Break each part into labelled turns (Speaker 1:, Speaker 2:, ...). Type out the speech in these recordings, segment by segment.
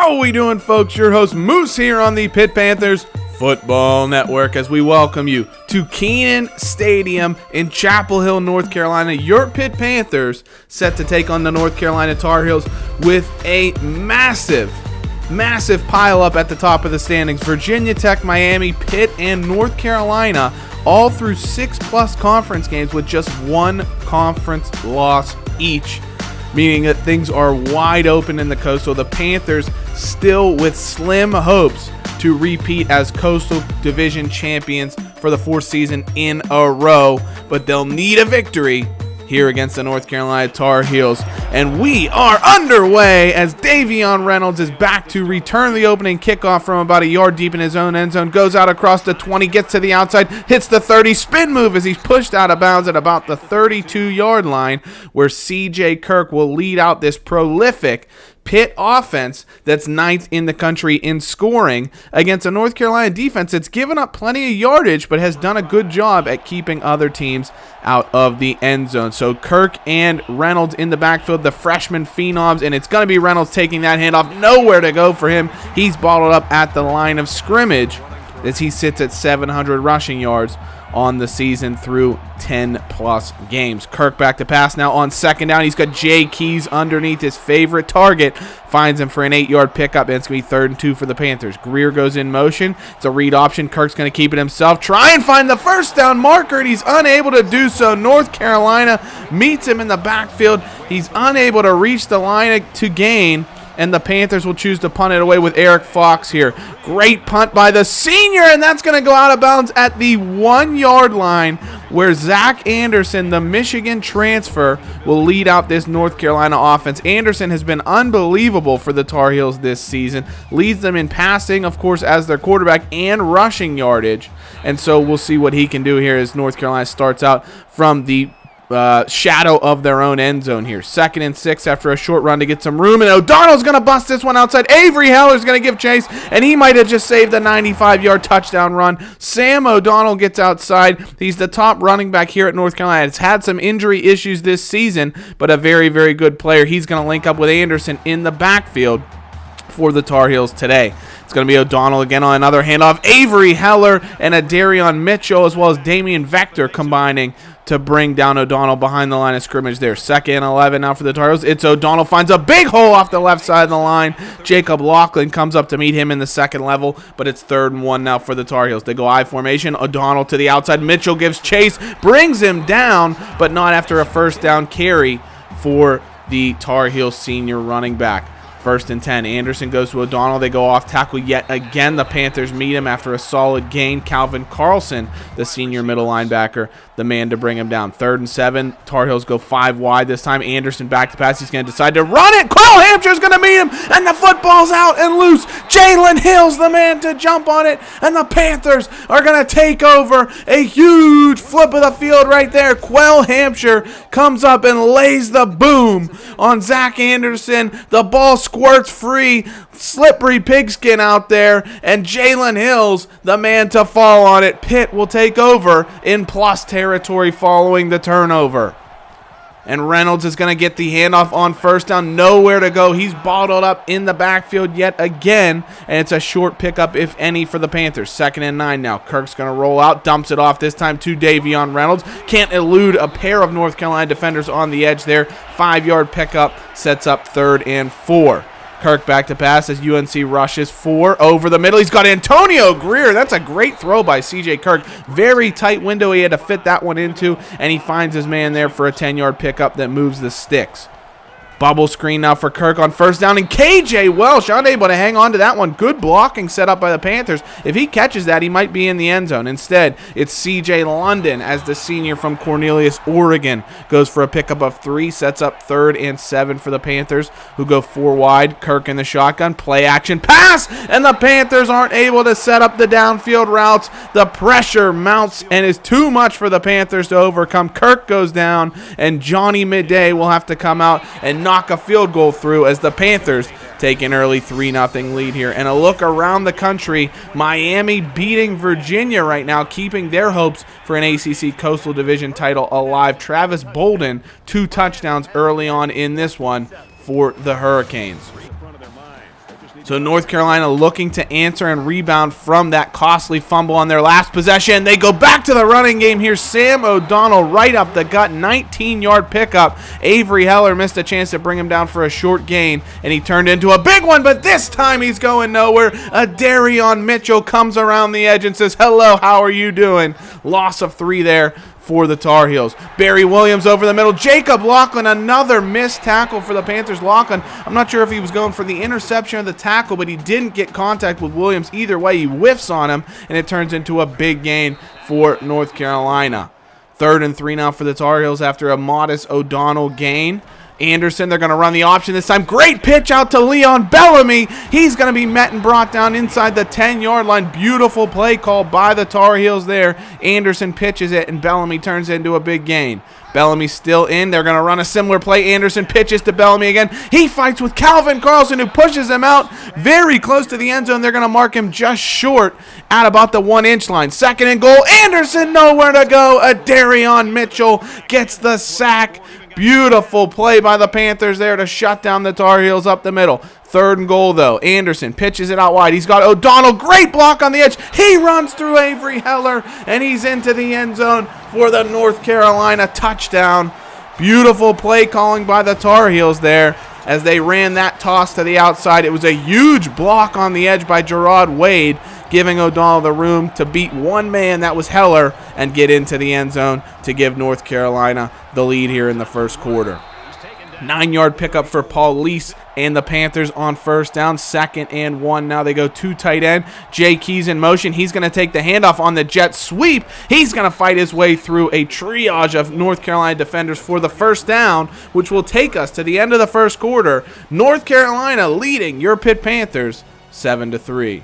Speaker 1: How we doing, folks? Your host Moose here on the Pitt Panthers Football Network as we welcome you to Kenan Stadium in Chapel Hill, North Carolina. Your Pitt Panthers set to take on the North Carolina Tar Heels with a massive pile up at the top of the standings. Virginia Tech, Miami, Pitt, and North Carolina all through 6+ conference games with just one conference loss each, meaning that things are wide open in the Coastal. The Panthers still with slim hopes to repeat as Coastal Division champions for the 4th season in a row, but they'll need a victory here against the North Carolina Tar Heels. And we are underway as Davion Reynolds is back to return the opening kickoff from about a yard deep in his own end zone, goes out across the 20, gets to the outside, hits the 30, spin move as he's pushed out of bounds at about the 32-yard line, where C.J. Kirk will lead out this prolific Pitt offense that's 9th in the country in scoring against a North Carolina defense that's given up plenty of yardage but has done a good job at keeping other teams out of the end zone. So Kirk and Reynolds in the backfield, the freshman phenoms, and it's going to be Reynolds taking that handoff. Nowhere to go for him. He's balled up at the line of scrimmage as he sits at 700 rushing yards on the season through 10+ games. Kirk back to pass now on second down. He's got Jay Keys underneath his favorite target. Finds him for an 8-yard pickup, and it's going to be 3rd and 2 for the Panthers. Greer goes in motion. It's a read option. Kirk's going to keep it himself. Try and find the first down marker, and he's unable to do so. North Carolina meets him in the backfield. He's unable to reach the line to gain, and the Panthers will choose to punt it away with Eric Fox here. Great punt by the senior, and that's going to go out of bounds at the 1-yard line, where Zach Anderson, the Michigan transfer, will lead out this North Carolina offense. Anderson has been unbelievable for the Tar Heels this season. Leads them in passing, of course, as their quarterback, and rushing yardage. And so we'll see what he can do here as North Carolina starts out from the shadow of their own end zone here. 2nd and 6 after a short run to get some room, and O'Donnell's going to bust this one outside. Avery Heller's going to give chase, and he might have just saved the 95-yard touchdown run. Sam O'Donnell gets outside. He's the top running back here at North Carolina. It's had some injury issues this season, but a very, very good player. He's going to link up with Anderson in the backfield for the Tar Heels today. It's going to be O'Donnell again on another handoff. Avery Heller and a Darion Mitchell, as well as Damian Vector, combining to bring down O'Donnell behind the line of scrimmage there. 2nd and 11 now for the Tar Heels. It's O'Donnell, finds a big hole off the left side of the line. Jacob Laughlin comes up to meet him in the second level, but it's 3rd and 1 now for the Tar Heels. They go I formation. O'Donnell to the outside. Mitchell gives chase, brings him down, but not after a first down carry for the Tar Heels senior running back. 1st and 10. Anderson goes to O'Donnell. They go off tackle yet again. The Panthers meet him after a solid gain. Calvin Carlson, the senior middle linebacker, the man to bring him down. 3rd and 7. Tar Heels go 5 wide this time. Anderson back to pass. He's going to decide to run it. Quill Hampshire's going to meet him, and the football's out and loose. Jalen Hill's the man to jump on it, and the Panthers are going to take over. A huge flip of the field right there. Quill Hampshire comes up and lays the boom on Zach Anderson. The ball squirts free, slippery pigskin out there, and Jalen Hill's the man to fall on it. Pitt will take over in plus territory following the turnover. And Reynolds is going to get the handoff on first down. Nowhere to go. He's bottled up in the backfield yet again, and it's a short pickup, if any, for the Panthers. 2nd and 9 now. Kirk's going to roll out, dumps it off this time to Davion Reynolds. Can't elude a pair of North Carolina defenders on the edge there. 5-yard pickup sets up 3rd and 4. Kirk back to pass as UNC rushes 4 over the middle. He's got Antonio Greer. That's a great throw by C.J. Kirk. Very tight window he had to fit that one into, and he finds his man there for a 10-yard pickup that moves the sticks. Bubble screen now for Kirk on first down, and K.J. Welsh unable to hang on to that one. Good blocking set up by the Panthers. If he catches that, he might be in the end zone. Instead, it's C.J. London as the senior from Cornelius, Oregon, goes for a pickup of 3, sets up 3rd and 7 for the Panthers, who go 4 wide. Kirk in the shotgun, play action pass, and the Panthers aren't able to set up the downfield routes. The pressure mounts and is too much for the Panthers to overcome. Kirk goes down, and Johnny Midday will have to come out and knock a field goal through as the Panthers take an early 3-0 lead here. And a look around the country, Miami beating Virginia right now, keeping their hopes for an ACC Coastal Division title alive. Travis Bolden, 2 touchdowns early on in this one for the Hurricanes. So North Carolina looking to answer and rebound from that costly fumble on their last possession. They go back to the running game here. Sam O'Donnell right up the gut, 19-yard pickup. Avery Heller missed a chance to bring him down for a short gain, and he turned into a big one, but this time he's going nowhere. Darion Mitchell comes around the edge and says, hello, how are you doing? Loss of 3 there for the Tar Heels. Barry Williams over the middle. Jacob Lachlan, another missed tackle for the Panthers. Lachlan, I'm not sure if he was going for the interception or the tackle, but he didn't get contact with Williams. Either way, he whiffs on him, and it turns into a big gain for North Carolina. 3rd and 3 now for the Tar Heels after a modest O'Donnell gain. Anderson, they're going to run the option this time. Great pitch out to Leon Bellamy. He's going to be met and brought down inside the 10-yard line. Beautiful play called by the Tar Heels there. Anderson pitches it, and Bellamy turns it into a big gain. Bellamy's still in. They're going to run a similar play. Anderson pitches to Bellamy again. He fights with Calvin Carlson, who pushes him out very close to the end zone. They're going to mark him just short at about the 1-inch line. 2nd and goal. Anderson nowhere to go. Darion Mitchell gets the sack. Beautiful play by the Panthers there to shut down the Tar Heels up the middle. 3rd and goal, though. Anderson pitches it out wide. He's got O'Donnell. Great block on the edge. He runs through Avery Heller, and he's into the end zone for the North Carolina touchdown. Beautiful play calling by the Tar Heels there as they ran that toss to the outside. It was a huge block on the edge by Gerard Wade, giving O'Donnell the room to beat one man, that was Heller, and get into the end zone to give North Carolina the lead here in the first quarter. 9-yard pickup for Paul Lease and the Panthers on 1st down. 2nd and 1. Now they go 2 tight end. Jay Keys in motion. He's going to take the handoff on the jet sweep. He's going to fight his way through a triage of North Carolina defenders for the 1st down, which will take us to the end of the first quarter. North Carolina leading your Pitt Panthers 7-3.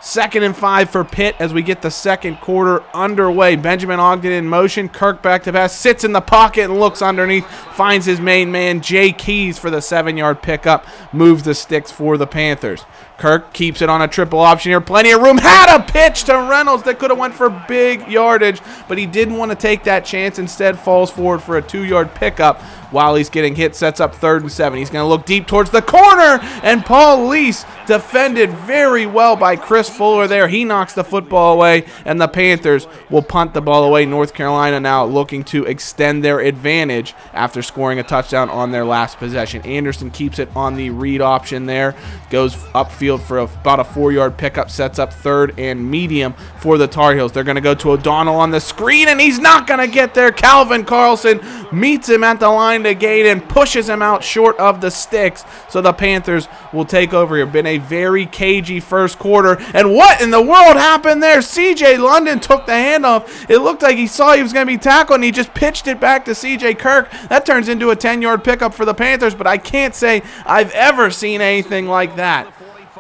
Speaker 1: 2nd and 5 for Pitt as we get the second quarter underway. Benjamin Ogden in motion. Kirk back to pass. Sits in the pocket and looks underneath. Finds his main man, Jay Keys, for the 7-yard pickup. Moves the sticks for the Panthers. Kirk keeps it on a triple option here. Plenty of room. Had a pitch to Reynolds that could have went for big yardage, but he didn't want to take that chance. Instead falls forward for a 2-yard pickup while he's getting hit. Sets up 3rd and 7. He's going to look deep towards the corner, and Paul Lease defended very well by Chris Fuller there. He knocks the football away, and the Panthers will punt the ball away. North Carolina now looking to extend their advantage after scoring a touchdown on their last possession. Anderson keeps it on the read option there. Goes upfield for about a 4-yard pickup. Sets up 3rd and medium for the Tar Heels. They're going to go to O'Donnell on the screen, and he's not going to get there. Calvin Carlson meets him at the line to gain and pushes him out short of the sticks. So the Panthers will take over here. Been a very cagey first quarter. And what in the world happened there? C.J. London took the handoff. It looked like he saw he was going to be tackled, and he just pitched it back to C.J. Kirk. That turns into a 10-yard pickup for the Panthers, but I can't say I've ever seen anything like that.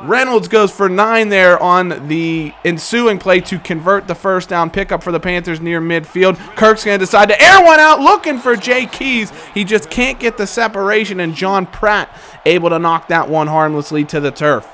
Speaker 1: Reynolds goes for 9 there on the ensuing play to convert the 1st down pickup for the Panthers near midfield. Kirk's going to decide to air one out looking for Jay Keys. He just can't get the separation, and John Pratt able to knock that one harmlessly to the turf.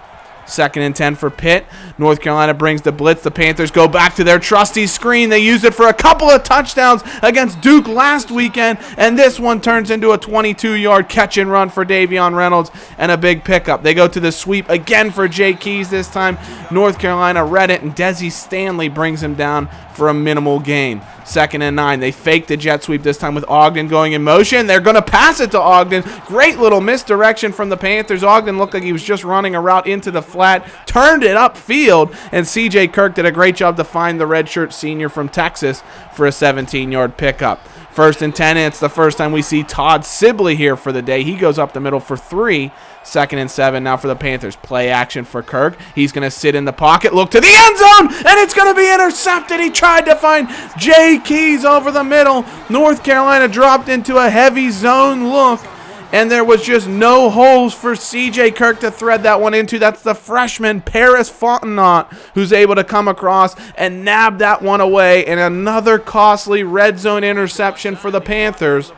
Speaker 1: 2nd and 10 for Pitt. North Carolina brings the blitz. The Panthers go back to their trusty screen. They used it for a couple of touchdowns against Duke last weekend, and this one turns into a 22-yard catch and run for Davion Reynolds and a big pickup. They go to the sweep again for Jay Keys this time. North Carolina read it, and Desi Stanley brings him down for a minimal gain. 2nd and 9. They fake the jet sweep this time with Ogden going in motion. They're going to pass it to Ogden. Great little misdirection from the Panthers. Ogden looked like he was just running a route into the flat, turned it upfield, and C.J. Kirk did a great job to find the redshirt senior from Texas for a 17-yard pickup. 1st and 10, and it's the first time we see Todd Sibley here for the day. He goes up the middle for 3. 2nd and 7 now for the Panthers. Play action for Kirk. He's going to sit in the pocket, look to the end zone, and it's going to be intercepted. He tried to find Jay Keys over the middle. North Carolina dropped into a heavy zone look, and there was just no holes for C.J. Kirk to thread that one into. That's the freshman, Paris Fontenot, who's able to come across and nab that one away, and another costly red zone interception for the Panthers.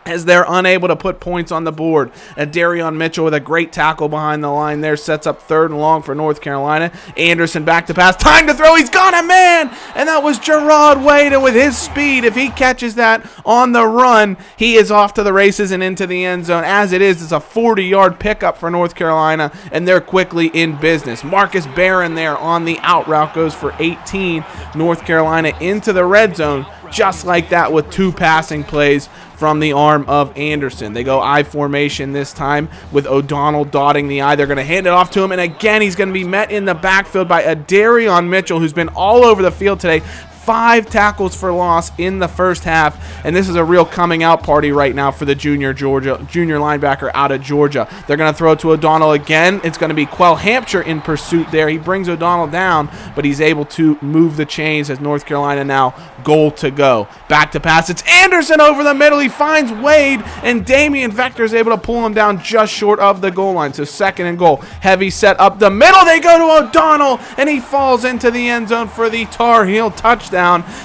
Speaker 1: as they're unable to put points on the board. Darion Mitchell with a great tackle behind the line there sets up 3rd and long for North Carolina. Anderson back to pass. Time to throw. He's got a man. And that was Gerard Wade. And with his speed, if he catches that on the run, he is off to the races and into the end zone. As it is, it's a 40-yard pickup for North Carolina, and they're quickly in business. Marcus Barron there on the out route goes for 18. North Carolina into the red zone just like that with 2 passing plays from the arm of Anderson. They go I formation this time with O'Donnell dotting the I. They're going to hand it off to him, and again he's going to be met in the backfield by Darion Mitchell, who's been all over the field today. 5 tackles for loss in the first half, and this is a real coming out party right now for the junior linebacker out of Georgia. They're going to throw it to O'Donnell again. It's going to be Quell Hampshire in pursuit there. He brings O'Donnell down, but he's able to move the chains as North Carolina now goal to go. Back to pass. It's Anderson over the middle. He finds Wade, and Damian Vector is able to pull him down just short of the goal line. So 2nd and goal. Heavy set up the middle. They go to O'Donnell, and he falls into the end zone for the Tar Heel touchdown.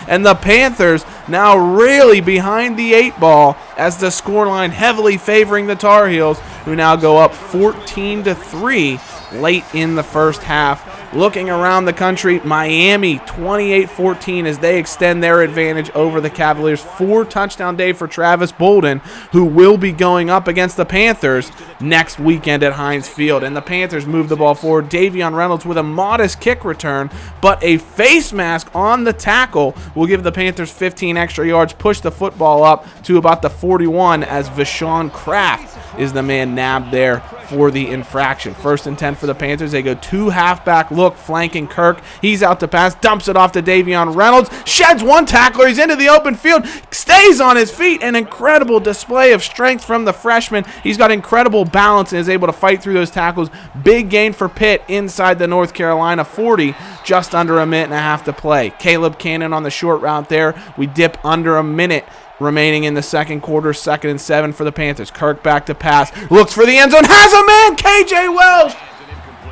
Speaker 1: And the Panthers now really behind the 8 ball as the scoreline heavily favoring the Tar Heels, who now go up 14-3 late in the first half. Looking around the country, Miami 28-14 as they extend their advantage over the Cavaliers. 4-touchdown day for Travis Bolden, who will be going up against the Panthers next weekend at Heinz Field. And the Panthers move the ball forward. Davion Reynolds with a modest kick return, but a face mask on the tackle will give the Panthers 15 extra yards, push the football up to about the 41 as Vashon Kraft is the man nabbed there for the infraction. 1st and 10 for the Panthers. They go 2 halfback look, flanking Kirk. He's out to pass, dumps it off to Davion Reynolds, sheds 1 tackler. He's into the open field, stays on his feet. An incredible display of strength from the freshman. He's got incredible balance and is able to fight through those tackles. Big gain for Pitt inside the North Carolina 40, just under a minute and a half to play. Caleb Cannon on the short route there. We dip under a minute remaining in the second quarter. 2nd and 7 for the Panthers. Kirk back to pass, looks for the end zone, has a man, KJ Welsh,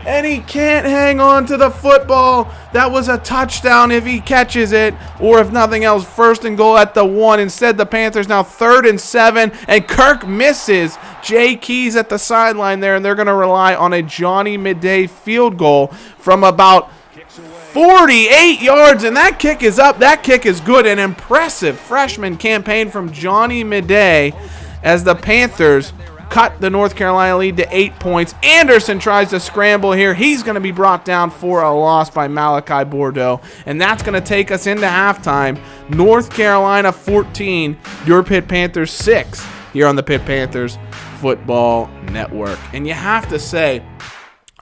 Speaker 1: and he can't hang on to the football. That was a touchdown if he catches it, or if nothing else, 1st and goal at the 1. Instead, the Panthers now 3rd and 7, and Kirk misses. Jay Keys at the sideline there, and they're going to rely on a Johnny Midday field goal from about 48 yards, and that kick is up. That kick is good. An impressive freshman campaign from Johnny Midday as the Panthers cut the North Carolina lead to 8 points. Anderson tries to scramble here. He's going to be brought down for a loss by Malachi Bordeaux, and that's going to take us into halftime. North Carolina 14, your Pitt Panthers 6 here on the Pitt Panthers Football Network. And you have to say,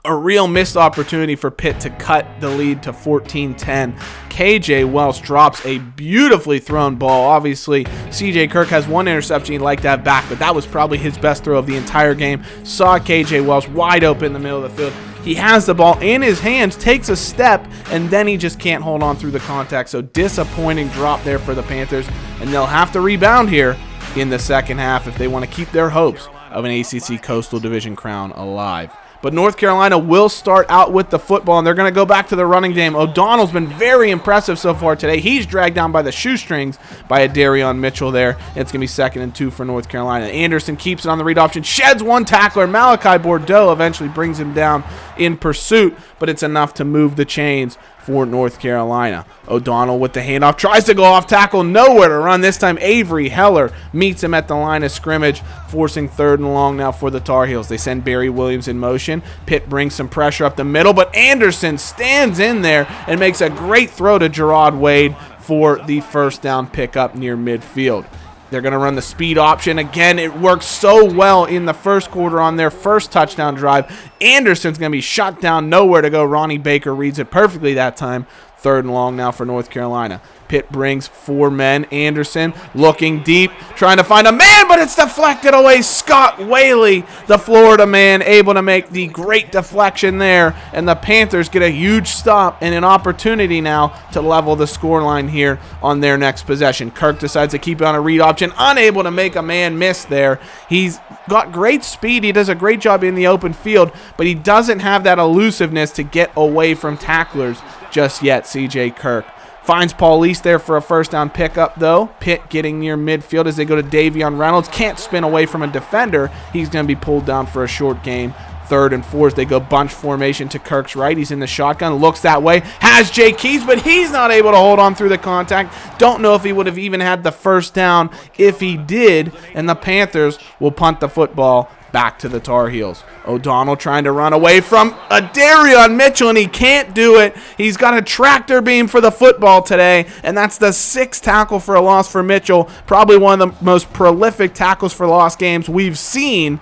Speaker 1: a real missed opportunity for Pitt to cut the lead to 14-10. KJ Welsh drops a beautifully thrown ball. Obviously, CJ Kirk has 1 interception he'd like to have back, but that was probably his best throw of the entire game. Saw KJ Welsh wide open in the middle of the field. He has the ball in his hands, takes a step, and then he just can't hold on through the contact. So disappointing drop there for the Panthers, and they'll have to rebound here in the second half if they want to keep their hopes of an ACC Coastal Division crown alive. But North Carolina will start out with the football, and they're going to go back to the running game. O'Donnell's been very impressive so far today. He's dragged down by the shoestrings by Darion Mitchell there. It's going to be 2nd and 2 for North Carolina. Anderson keeps it on the read option, sheds 1 tackler. Malachi Bordeaux eventually brings him down in pursuit, but it's enough to move the chains for North Carolina. O'Donnell with the handoff, tries to go off tackle, nowhere to run. This time Avery Heller meets him at the line of scrimmage, forcing 3rd and long now for the Tar Heels. They send Barry Williams in motion. Pitt brings some pressure up the middle, but Anderson stands in there and makes a great throw to Gerard Wade for the 1st down pickup near midfield. They're going to run the speed option. Again, it works so well in the first quarter on their first touchdown drive. Anderson's going to be shot down, nowhere to go. Ronnie Baker reads it perfectly that time. 3rd and long now for North Carolina. Pitt brings 4 men. Anderson looking deep, trying to find a man, but it's deflected away. Scott Whaley, the Florida man, able to make the great deflection there, and the Panthers get a huge stop and an opportunity now to level the scoreline here on their next possession. Kirk decides to keep it on a read option, unable to make a man miss there. He's got great speed. He does a great job in the open field, but he doesn't have that elusiveness to get away from tacklers just yet. CJ Kirk Finds Paul Lease there for a first down pickup, though. Pitt getting near midfield as they go to Davion Reynolds. Can't spin away from a defender. He's going to be pulled down for a short gain. 3rd and 4 as they go bunch formation to Kirk's right. He's in the shotgun, looks that way, has Jay Keys, but he's not able to hold on through the contact. Don't know if he would have even had the first down if he did, and the Panthers will punt the football back to the Tar Heels. O'Donnell trying to run away from Darion Mitchell, and he can't do it. He's got a tractor beam for the football today, and that's the 6th tackle for a loss for Mitchell. Probably one of the most prolific tackles for loss games we've seen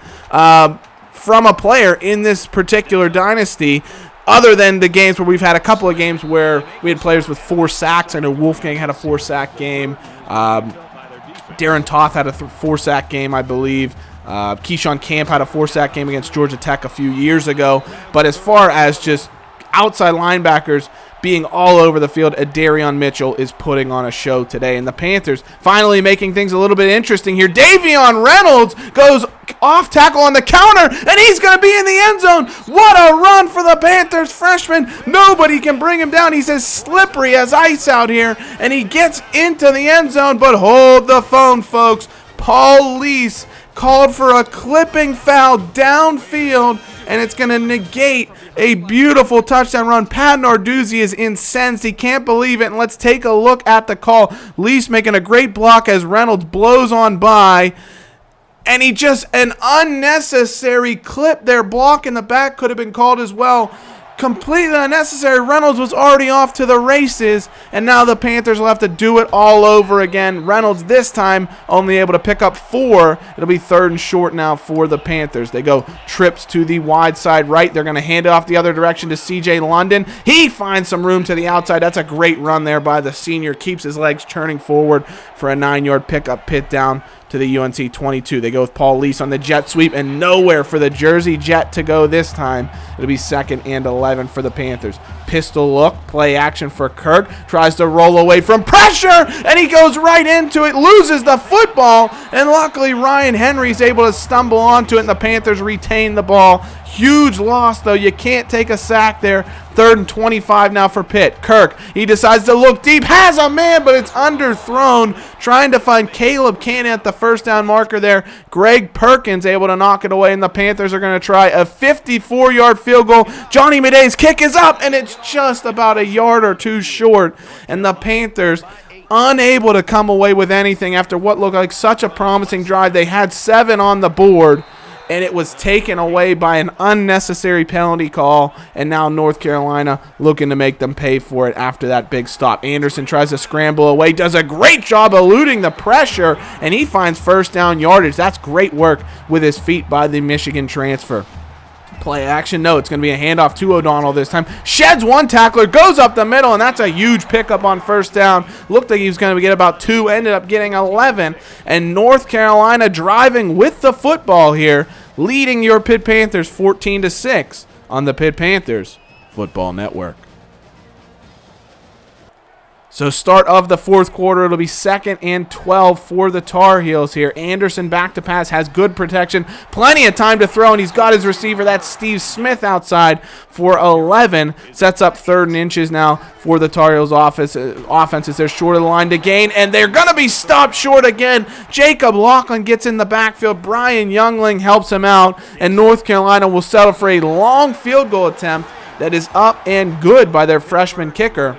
Speaker 1: from a player in this particular dynasty, other than the games where we've had a couple of games where we had players with 4 sacks. I know Wolfgang had a 4-sack game. Darren Toth had a 4-sack game, I believe. Keyshawn Camp had a 4-sack game against Georgia Tech a few years ago. But as far as just outside linebackers being all over the field, Darion Mitchell is putting on a show today. And the Panthers finally making things a little bit interesting here. Davion Reynolds goes off tackle on the counter, and he's going to be in the end zone. What a run for the Panthers freshman. Nobody can bring him down. He's as slippery as ice out here, and he gets into the end zone. But hold the phone, folks. Paul Lease called for a clipping foul downfield, and it's going to negate a beautiful touchdown run. Pat Narduzzi is incensed. He can't believe it, and let's take a look at the call. Lease making a great block as Reynolds blows on by, and he just, an unnecessary clip there. Block in the back could have been called as well. Completely unnecessary. Reynolds was already off to the races, and now the Panthers will have to do it all over again. Reynolds this time only able to pick up 4. It'll be 3rd and short now for the Panthers. They go trips to the wide side right. They're going to hand it off the other direction to CJ London. He finds some room to the outside. That's a great run there by the senior. Keeps his legs turning forward for a 9-yard pickup. Pitt down to the UNC 22. They go with Paul Lease on the jet sweep, and nowhere for the Jersey Jet to go this time. It'll be 2nd and 11 for the Panthers. Pistol look, play action for Kirk. Tries to roll away from pressure, and he goes right into it, loses the football, and luckily Ryan Henry's able to stumble onto it, and the Panthers retain the ball. Huge loss, though. You can't take a sack there. 3rd and 25 now for Pitt. Kirk, he decides to look deep, has a man, but it's underthrown. Trying to find Caleb Cannon at the first down marker there. Greg Perkins able to knock it away, and the Panthers are going to try a 54-yard field goal. Johnny Miday's kick is up, and it's just about a yard or 2 short, and the Panthers unable to come away with anything after what looked like such a promising drive. They had 7 on the board, and it was taken away by an unnecessary penalty call, and now North Carolina looking to make them pay for it after that big stop. Anderson tries to scramble away, does a great job eluding the pressure, and he finds first down yardage. That's great work with his feet by the Michigan transfer. Play action, no, it's going to be a handoff to O'Donnell this time. Sheds one tackler, goes up the middle, and that's a huge pickup on first down. Looked like he was going to get about 2, ended up getting 11. And North Carolina driving with the football here, leading your Pitt Panthers 14-6 on the Pitt Panthers Football Network. So start of the 4th quarter, it'll be 2nd and 12 for the Tar Heels here. Anderson back to pass, has good protection, plenty of time to throw, and he's got his receiver. That's Steve Smith outside for 11. Sets up 3rd and inches now for the Tar Heels offenses. They're short of the line to gain, and they're going to be stopped short again. Jacob Laughlin gets in the backfield. Brian Youngling helps him out, and North Carolina will settle for a long field goal attempt that is up and good by their freshman kicker.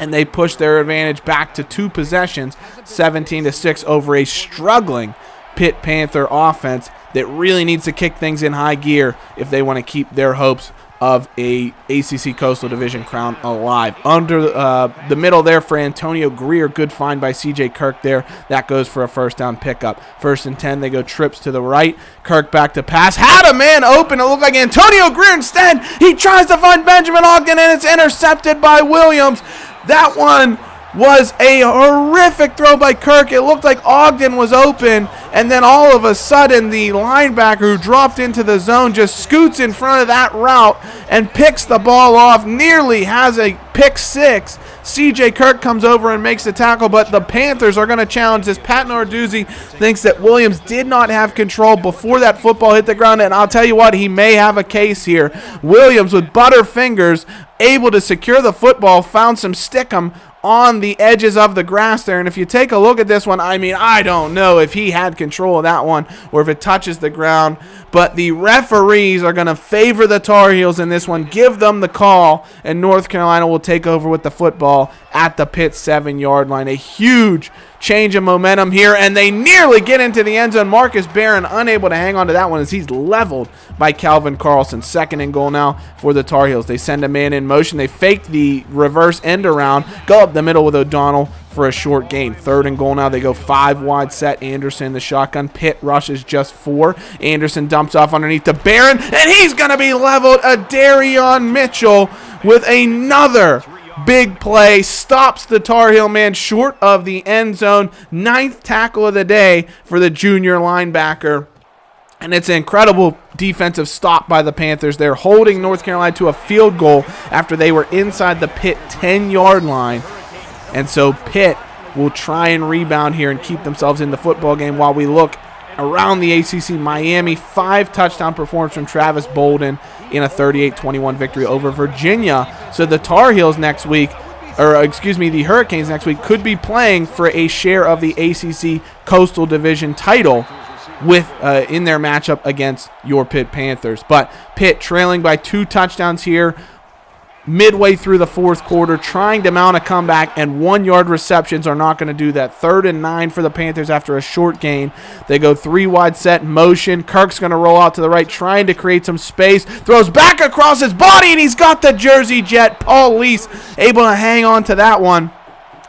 Speaker 1: And they push their advantage back to 2 possessions, 17-6 over a struggling Pitt Panther offense that really needs to kick things in high gear if they want to keep their hopes of a ACC Coastal Division crown alive. Under the middle there for Antonio Greer, good find by CJ Kirk there. That goes for a first down pickup. 1st and 10, they go trips to the right. Kirk back to pass, had a man open. It looked like Antonio Greer instead. He tries to find Benjamin Ogden, and it's intercepted by Williams. That one was a horrific throw by Kirk. It looked like Ogden was open, and then all of a sudden the linebacker who dropped into the zone just scoots in front of that route and picks the ball off, nearly has a pick 6. CJ Kirk comes over and makes the tackle, but the Panthers are going to challenge this. Pat Narduzzi thinks that Williams did not have control before that football hit the ground, and I'll tell you what, he may have a case here. Williams with butter fingers able to secure the football, found some stickum on the edges of the grass there. And if you take a look at this one, I mean, I don't know if he had control of that one or if it touches the ground. But the referees are going to favor the Tar Heels in this one, give them the call, and North Carolina will take over with the football at the Pitt 7-yard line. A huge change of momentum here, and they nearly get into the end zone. Marcus Barron unable to hang on to that one as he's leveled by Calvin Carlson. 2nd and goal now for the Tar Heels. They send a man in motion. They fake the reverse end around, go up the middle with O'Donnell for a short gain. 3rd and goal now. They go 5 wide set. Anderson, the shotgun. Pitt rushes just 4. Anderson dumps off underneath to Barron, and he's going to be leveled. Adarion Mitchell with another big play, stops the Tar Heel man short of the end zone. 9th tackle of the day for the junior linebacker. And it's an incredible defensive stop by the Panthers. They're holding North Carolina to a field goal after they were inside the Pitt 10-yard line. And so Pitt will try and rebound here and keep themselves in the football game while we look around the ACC. Miami, 5 touchdown performance from Travis Bolden in a 38-21 victory over Virginia. So the Tar Heels the Hurricanes next week could be playing for a share of the ACC Coastal Division title with in their matchup against your Pitt Panthers. But Pitt trailing by 2 touchdowns here midway through the 4th quarter, trying to mount a comeback, and 1-yard receptions are not going to do that. 3rd and 9 for the Panthers after a short gain. They go 3 wide set motion. Kirk's going to roll out to the right, trying to create some space. Throws back across his body, and he's got the Jersey Jet. Paul Lease able to hang on to that one.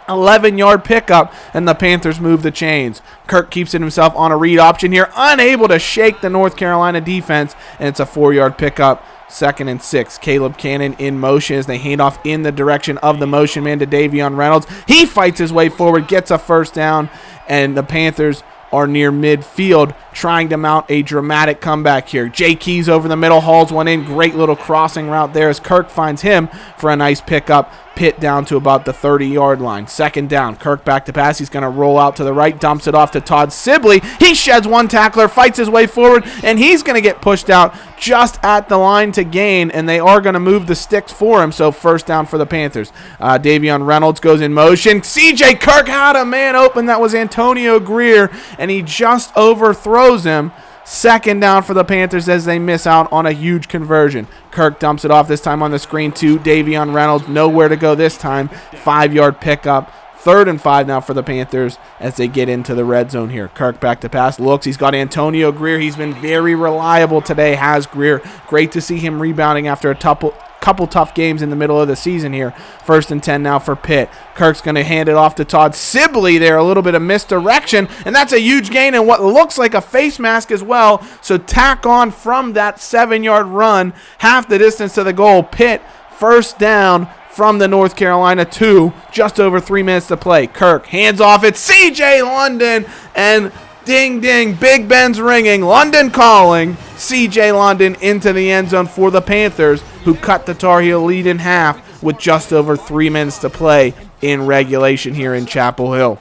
Speaker 1: 11-yard pickup, and the Panthers move the chains. Kirk keeps it himself on a read option here, unable to shake the North Carolina defense, and it's a 4-yard pickup. 2nd and 6. Caleb Cannon in motion as they hand off in the direction of the motion man to Davion Reynolds. He fights his way forward, gets a first down, and the Panthers are near midfield trying to mount a dramatic comeback here. Jay Keys over the middle, hauls one in. Great little crossing route there as Kirk finds him for a nice pickup. Pitt down to about the 30-yard line. 2nd down. Kirk back to pass. He's going to roll out to the right, dumps it off to Todd Sibley. He sheds one tackler, fights his way forward, and he's going to get pushed out just at the line to gain, and they are going to move the sticks for him, so 1st down for the Panthers. Davion Reynolds goes in motion. C.J. Kirk had a man open. That was Antonio Greer, and he just overthrows him. 2nd down for the Panthers as they miss out on a huge conversion. Kirk dumps it off this time on the screen to Davion Reynolds. Nowhere to go this time. 5-yard pickup. 3rd and 5 now for the Panthers as they get into the red zone here. Kirk back to pass. Looks. He's got Antonio Greer. He's been very reliable today, has Greer. Great to see him rebounding after a couple tough games in the middle of the season here. 1st and 10 now for Pitt. Kirk's going to hand it off to Todd Sibley there. A little bit of misdirection, and that's a huge gain and what looks like a face mask as well. So tack on from that 7-yard run, half the distance to the goal. Pitt, 1st down from the North Carolina 2, just over 3 minutes to play. Kirk hands off. It's C.J. London, and ding, ding, Big Ben's ringing. London calling. C.J. London into the end zone for the Panthers, who cut the Tar Heel lead in half with just over 3 minutes to play in regulation here in Chapel Hill.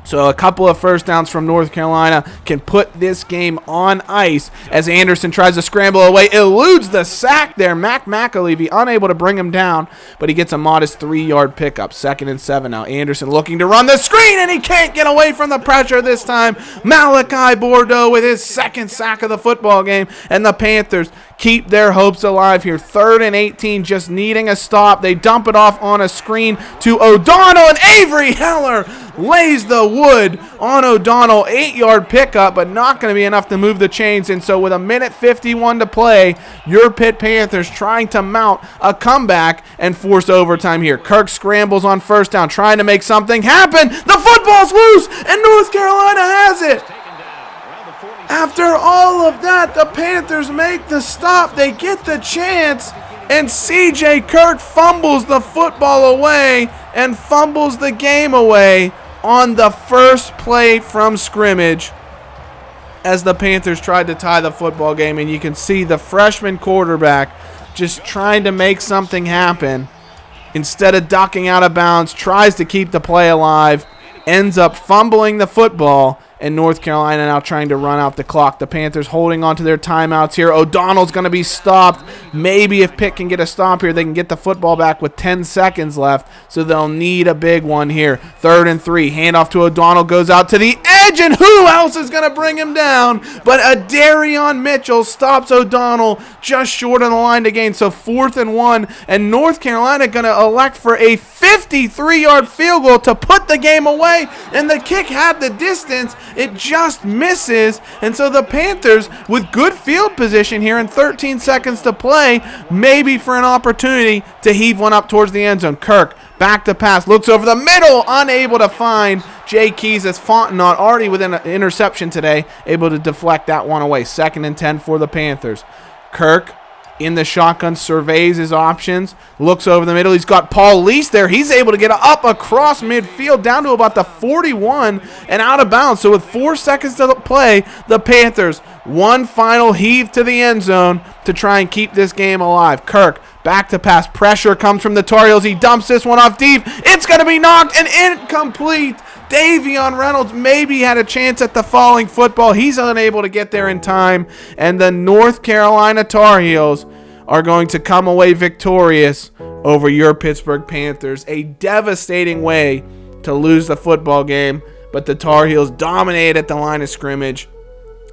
Speaker 1: So a couple of 1st downs from North Carolina can put this game on ice as Anderson tries to scramble away, eludes the sack there. Mac McAlevey unable to bring him down, but he gets a modest 3-yard pickup. 2nd and 7 now. Anderson looking to run the screen, and he can't get away from the pressure this time. Malachi Bordeaux with his 2nd sack of the football game, and the Panthers keep their hopes alive here. 3rd and 18, just needing a stop. They dump it off on a screen to O'Donnell, and Avery Heller lays the wood on O'Donnell. 8-yard pickup, but not going to be enough to move the chains. And so with 1:51 to play, your Pitt Panthers trying to mount a comeback and force overtime here. Kirk scrambles on 1st down, trying to make something happen. The football's loose, and North Carolina has it. After all of that, the Panthers make the stop. They get the chance, and C.J. Kirk fumbles the football away and fumbles the game away on the first play from scrimmage as the Panthers tried to tie the football game. And you can see the freshman quarterback just trying to make something happen. Instead of ducking out of bounds, tries to keep the play alive, ends up fumbling the football, and North Carolina now trying to run out the clock. The Panthers holding on to their timeouts here. O'Donnell's going to be stopped. Maybe if Pitt can get a stop here, they can get the football back with 10 seconds left, so they'll need a big one here. 3rd and 3. Handoff to O'Donnell, goes out to the edge, and who else is going to bring him down? But Adarion Mitchell stops O'Donnell just short of the line to gain. So 4th and 1, and North Carolina going to elect for a 53-yard field goal to put the game away, and the kick had the distance. It just misses, and so the Panthers, with good field position here and 13 seconds to play, maybe for an opportunity to heave one up towards the end zone. Kirk, back to pass, looks over the middle, unable to find Jay Keys as Fontenot, already with an interception today, able to deflect that one away. 2nd and 10 for the Panthers. Kirk in the shotgun, surveys his options, looks over the middle. He's got Paul Lease there. He's able to get up across midfield down to about the 41 and out of bounds. So with 4 seconds to play, the Panthers, one final heave to the end zone to try and keep this game alive. Kirk, back to pass. Pressure comes from the Tar Heels. He dumps this one off deep. It's going to be knocked and incomplete. Davion Reynolds maybe had a chance at the falling football. He's unable to get there in time. And the North Carolina Tar Heels are going to come away victorious over your Pittsburgh Panthers. A devastating way to lose the football game, but the Tar Heels dominate at the line of scrimmage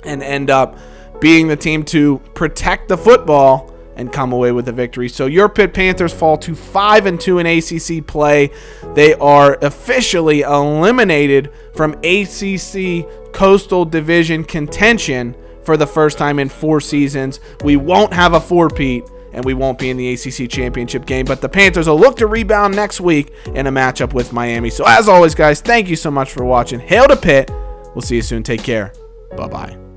Speaker 1: and end up being the team to protect the football and come away with a victory. So your Pitt Panthers fall to 5-2 in ACC play. They are officially eliminated from ACC Coastal Division contention for the first time in 4 seasons. We won't have a four-peat, and we won't be in the ACC championship game, but the Panthers will look to rebound next week in a matchup with Miami. So as always, guys, thank you so much for watching. Hail to Pitt. We'll see you soon. Take care. Bye-bye.